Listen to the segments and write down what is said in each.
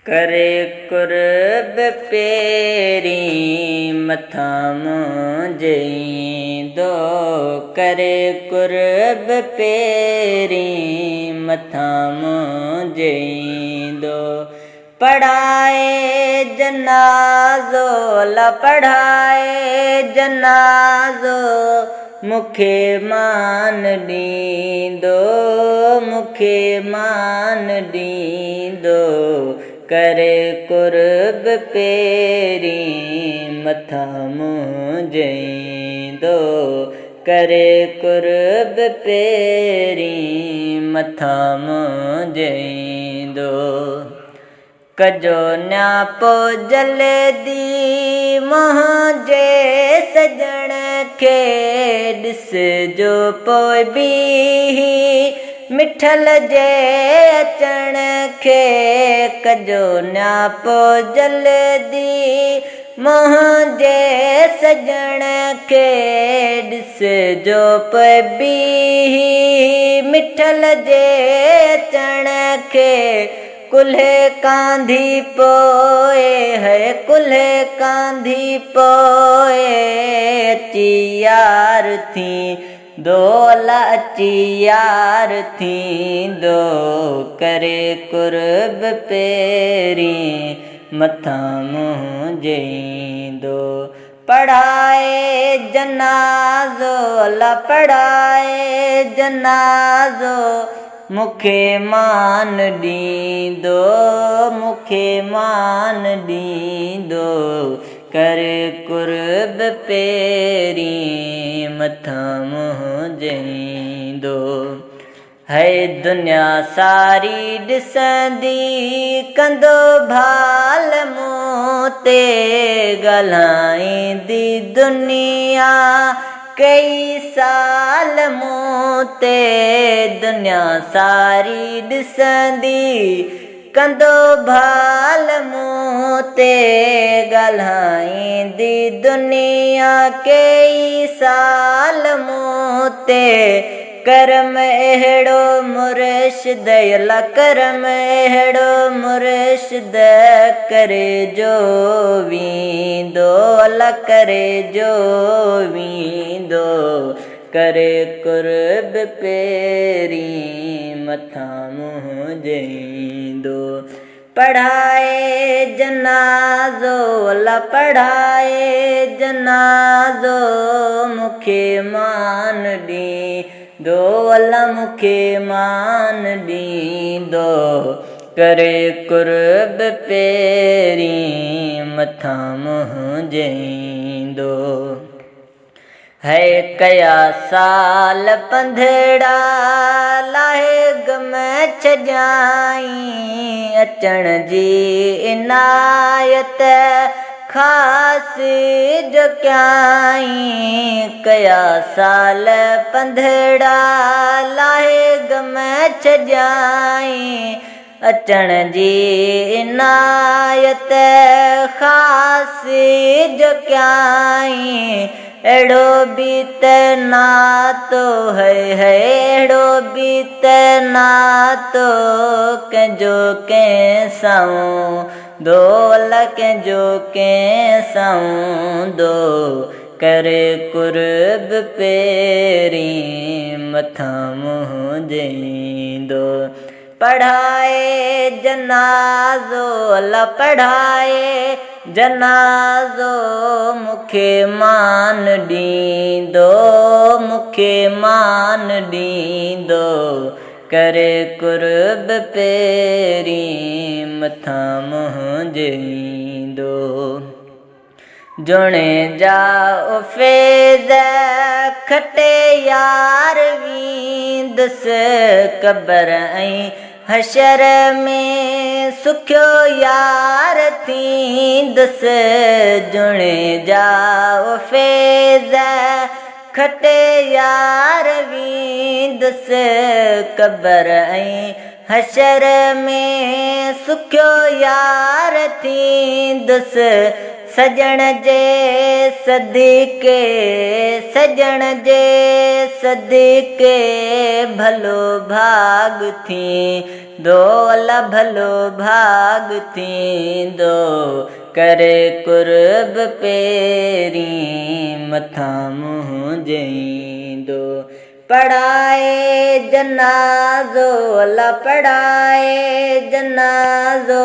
करे कुर्ब पेरी मथा मुंहिंजो करे कुर्ब पेरी मथा मुंहिंजो पढ़ाए जनाज़ो ला पढ़ाए जनाज़ो मूंखे मान ॾींदो मूंखे मान ॾींदो करे कुर्ब पेरी मथा मुंहिंजो करे कुर्ब पेरी मथा मुंहिंजो कजो न्यापो जल्दी मुंहिंजे सजण खे ॾिसजो पोइ बि मिठल जे अचण खे कजो न्यापो जल्दी मुंहिंजे सजण खे ॾिसजो पोइ बि मिठल जे अचण खे कुल्हे कांधी पोए है कुल्हे कांधी पोए अची यार थी दोला अची यार थींदो करे कुर्ब पेरी मथा मुंहिंजो पढ़ाए जनाज़ो ला पढ़ाए जनाज़ो मूंखे मान ॾींदो मूंखे मान ॾींदो करे कुर्ब पेरी मथा मुंहिंजो है दुनिया सारी ॾिसंदी कंदो भाल मूं ते ॻाल्हाईंदी दुनिया कई साल मूं ते दुनिया सारी ॾिसंदी कंदो भाल मूं ते ॻाल्हाईंदी दुनिया कई साल मूं ते करम अहिड़ो मुर्शिद अला करम अहिड़ो मुर्शिद करे जो वींदो अला करे जो वींदो करे कुर्ब पेरी मथा मुंहिंजो पढ़ाए जनाज़ो ला पढ़ाए जनाज़ो मूंखे मान ॾींदो अला मूंखे मान ॾींदो करे कुर्ब पेरी मथा मुंहिंजो है कया साल पंधड़ा लाहे गम छॼाई अचण जी इनायत ख़ासि जो कयाई कया साल पंधड़ा लाहे गम छॼाई अचण जी इनायत ख़ासि जो कयाई अहिड़ो बि त नातो है अहिड़ो बि त नातो कंहिंजो कंहिं सां दोला कंहिंजो कंहिं सां दो करे कुर्ब पेरी मथा मुंहिंजो पढ़ाए जनाज़ो ला पढ़ाए जनाज़ो मूंखे मान ॾींदो मूंखे मान ॾींदो करे कुर्ब पेरी मथा मुंहिंजो जुणे जा उफ़ेद खटे यार वींदुसि क़बर ऐं हशर में सुखियो यार थींदुसि जुणे जा उफ़ेद खटे यार वींदुसि क़बर ऐं हशर में सुखियो यार थींदुसि सजण जे सदके सजण जे सदके भलो भाग थींदो अला भलो भाग थींदो करे कुर्ब पेरी मथां मुंहुं जईंदो पढ़ाए जनाज़ो अला पढ़ाए जनाज़ो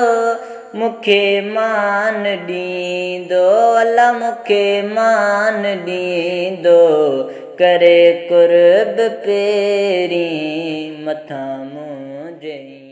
मूंखे मान ॾींदो अला मूंखे मान ॾींदो करे कुर्ब पेरी मथां मुंहुं जईंदो।